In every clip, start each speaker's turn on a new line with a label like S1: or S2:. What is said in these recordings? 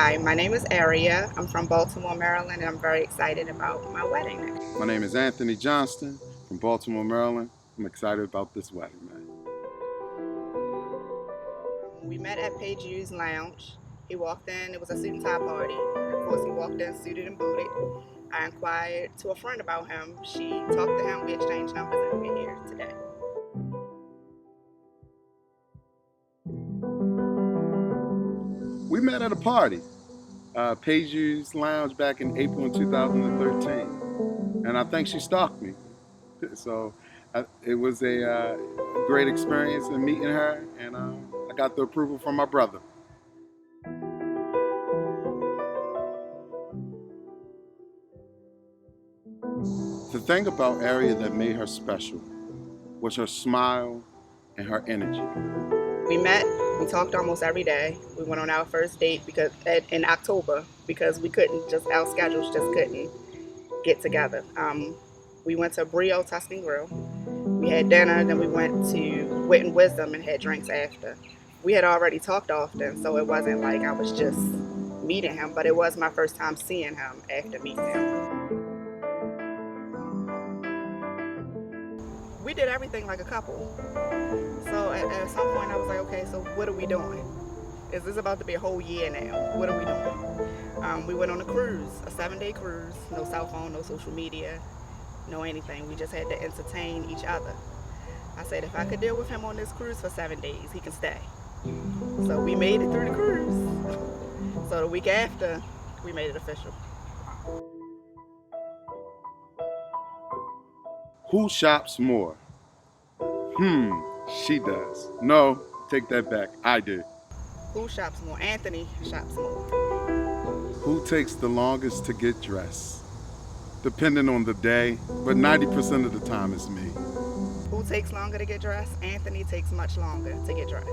S1: Hi, my name is Arria. I'm from Baltimore, Maryland, and I'm very excited about my wedding next.
S2: My name is Anthony Johnston from Baltimore, Maryland. I'm excited about this wedding, man.
S1: We met at Page U's Lounge. He walked in, it was a suit and tie party. Of course, he walked in suited and booted. I inquired to a friend about him. She talked to him, we exchanged numbers, and we're here today.
S2: We met at a party, Page U's Lounge back in April 2013. And I think she stalked me. So it was a great experience in meeting her, and I got the approval from my brother. The thing about Arria that made her special was her smile and her energy.
S1: We met, we talked almost every day. We went on our first date in October because we couldn't, just our schedules just couldn't get together. We went to Brio Tuscan Grill. We had dinner, then we went to Wit and Wisdom and had drinks after. We had already talked often, so it wasn't like I was just meeting him, but it was my first time seeing him after meeting him. We did everything like a couple. So at some point I was like, okay, so what are we doing? Is this about to be a whole year now? What are we doing? We went on a cruise, a 7-day cruise, no cell phone, no social media, no anything. We just had to entertain each other. I said, if I could deal with him on this cruise for 7 days, he can stay. So we made it through the cruise. So the week after, we made it official.
S2: Who shops more? She does. No, take that back. I do.
S1: Who shops more? Anthony shops more.
S2: Who takes the longest to get dressed? Depending on the day, but 90% of the time it's me.
S1: Who takes longer to get dressed? Anthony takes much longer to get dressed.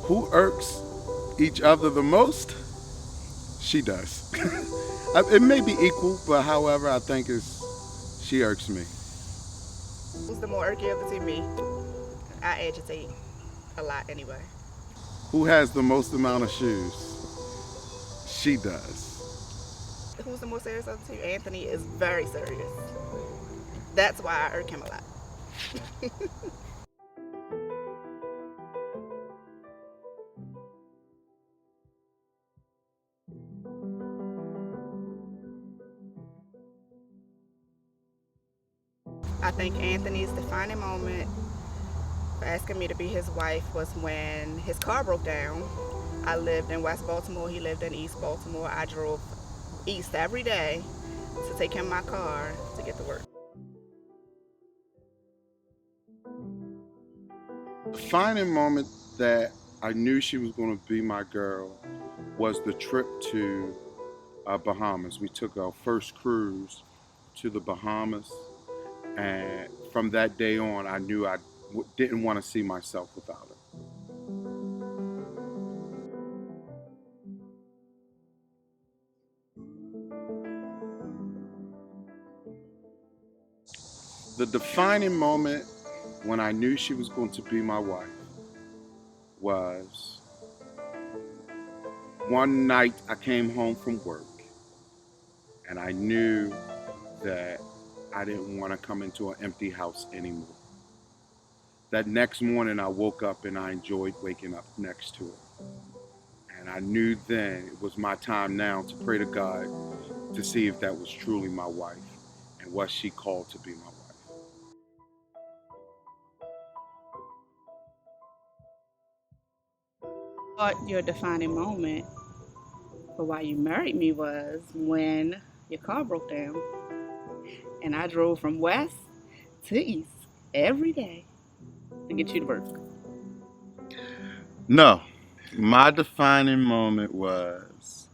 S2: Who irks each other the most? She does. It may be equal, but however, I think she irks me.
S1: Who's the more irky of the two? Me. I agitate a lot anyway.
S2: Who has the most amount of shoes? She does.
S1: Who's the more serious of the two? Anthony is very serious. That's why I irk him a lot. I think Anthony's defining moment for asking me to be his wife was when his car broke down. I lived in West Baltimore, he lived in East Baltimore. I drove east every day to take him my car to get to work.
S2: The defining moment that I knew she was going to be my girl was the trip to Bahamas. We took our first cruise to the Bahamas, and from that day on, I knew I didn't want to see myself without her. The defining moment when I knew she was going to be my wife was one night I came home from work and I knew that I didn't want to come into an empty house anymore. That next morning I woke up and I enjoyed waking up next to her. And I knew then it was my time now to pray to God to see if that was truly my wife and was she called to be my wife.
S1: Thought your defining moment for why you married me was when your car broke down and I drove from west to east every day to get you to work.
S2: No, my defining moment was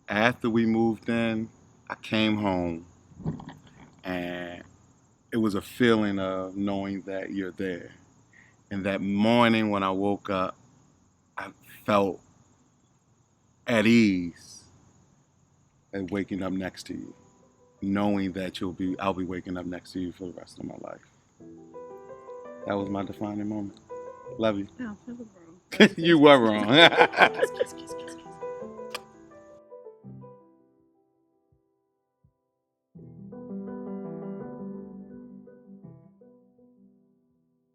S2: after we moved in, I came home and it was a feeling of knowing that you're there. And that morning when I woke up, I felt at ease at waking up next to you, knowing that I'll be waking up next to you for the rest of my life. That was my defining moment. Love you.
S1: No, never wrong.
S2: You were wrong.